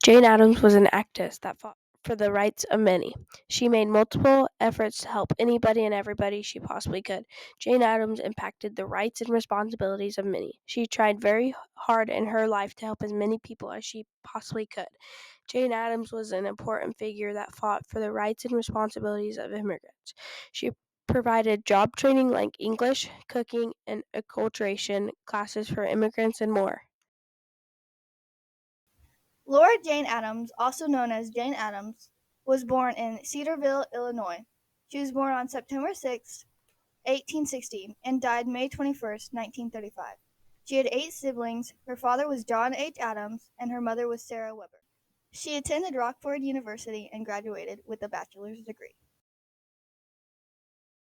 Jane Addams was an activist that fought for the rights of many. She made multiple efforts to help anybody and everybody she possibly could. Jane Addams impacted the rights and responsibilities of many. She tried very hard in her life to help as many people as she possibly could. Jane Addams was an important figure that fought for the rights and responsibilities of immigrants. She provided job training like English, cooking, and acculturation classes for immigrants and more. Laura Jane Addams, also known as Jane Addams, was born in Cedarville, Illinois. She was born on September 6, 1860, and died May 21st, 1935. She had 8 siblings. Her father was John H. Adams, and her mother was Sarah Weber. She attended Rockford University and graduated with a bachelor's degree.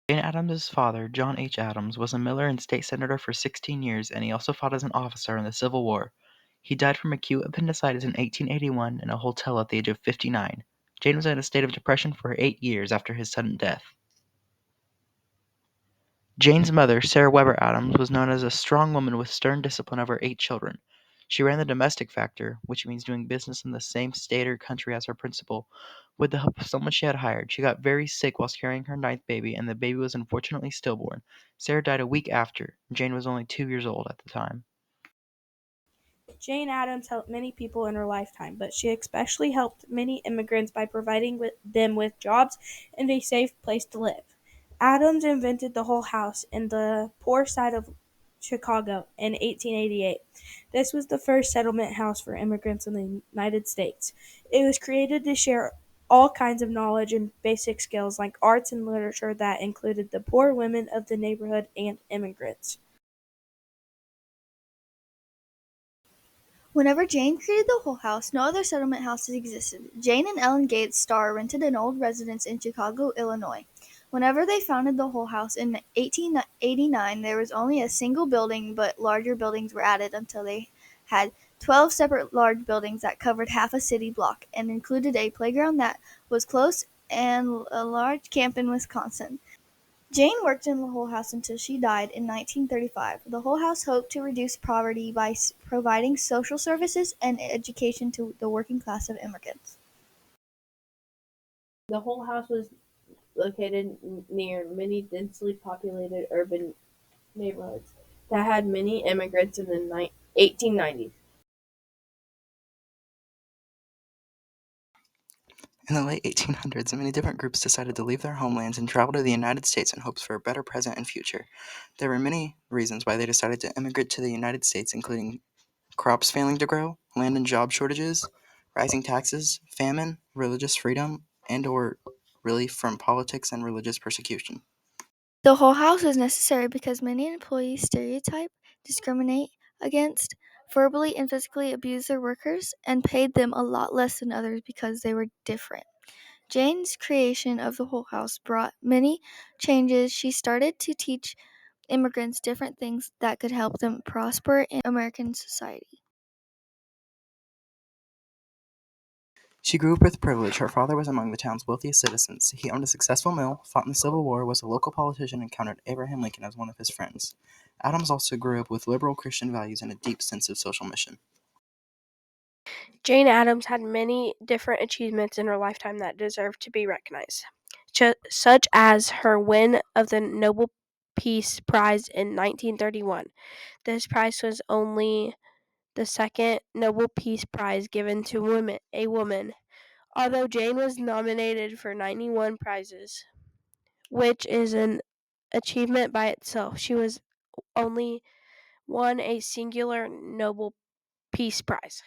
Jane Addams's father, John H. Adams, was a miller and state senator for 16 years, and he also fought as an officer in the Civil War. He died from acute appendicitis in 1881 in a hotel at the age of 59. Jane was in a state of depression for 8 years after his sudden death. Jane's mother, Sarah Weber Adams, was known as a strong woman with stern discipline of her 8 children. She ran the domestic factor, which means doing business in the same state or country as her principal, with the help of someone she had hired. She got very sick whilst carrying her ninth baby, and the baby was unfortunately stillborn. Sarah died a week after. Jane was only 2 years old at the time. Jane Addams helped many people in her lifetime, but she especially helped many immigrants by providing them with jobs and a safe place to live. Adams invented the whole house in the poor side of Chicago in 1888. This was the first settlement house for immigrants in the United States. It was created to share all kinds of knowledge and basic skills like arts and literature that included the poor women of the neighborhood and immigrants. Whenever Jane created the Hull House, no other settlement houses existed. Jane and Ellen Gates Starr rented an old residence in Chicago, Illinois. Whenever they founded the Hull House in 1889, there was only a single building, but larger buildings were added until they had 12 separate large buildings that covered half a city block and included a playground that was close and a large camp in Wisconsin. Jane worked in the Hull House until she died in 1935. The Hull House hoped to reduce poverty by providing social services and education to the working class of immigrants. The whole house was located near many densely populated urban neighborhoods that had many immigrants in the 1890s. In the late 1800s, many different groups decided to leave their homelands and travel to the United States in hopes for a better present and future. There were many reasons why they decided to immigrate to the United States, including crops failing to grow, land and job shortages, rising taxes, famine, religious freedom, and/or relief from politics and religious persecution. The Hull House is necessary because many employees stereotype, discriminate against, verbally and physically abuse their workers, and paid them a lot less than others because they were different. Jane's creation of the Hull House brought many changes. She started to teach immigrants different things that could help them prosper in American society. She grew up with privilege. Her father was among the town's wealthiest citizens. He owned a successful mill, fought in the Civil War, was a local politician, and counted Abraham Lincoln as one of his friends. Adams also grew up with liberal Christian values and a deep sense of social mission. Jane Addams had many different achievements in her lifetime that deserve to be recognized, such as her win of the Nobel Peace Prize in 1931. This prize was only the second Nobel Peace Prize given to a woman, although Jane was nominated for 91 prizes, which is an achievement by itself. She was only won a singular Nobel Peace Prize.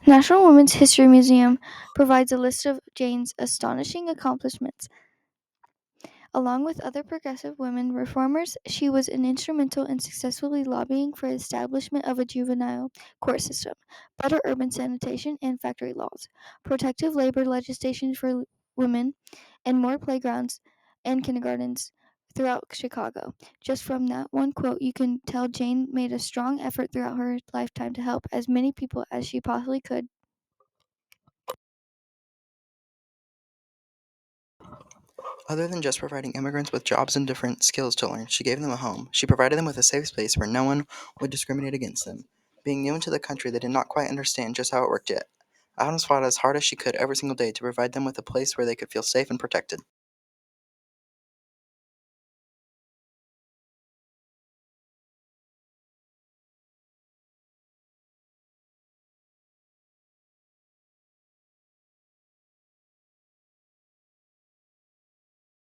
National Women's History Museum provides a list of Jane's astonishing accomplishments. Along with other progressive women reformers, she was instrumental in successfully lobbying for the establishment of a juvenile court system, better urban sanitation and factory laws, protective labor legislation for women, and more playgrounds and kindergartens throughout Chicago. Just from that one quote, you can tell Jane made a strong effort throughout her lifetime to help as many people as she possibly could. Other than just providing immigrants with jobs and different skills to learn, she gave them a home. She provided them with a safe space where no one would discriminate against them. Being new into the country, they did not quite understand just how it worked yet. Adams fought as hard as she could every single day to provide them with a place where they could feel safe and protected.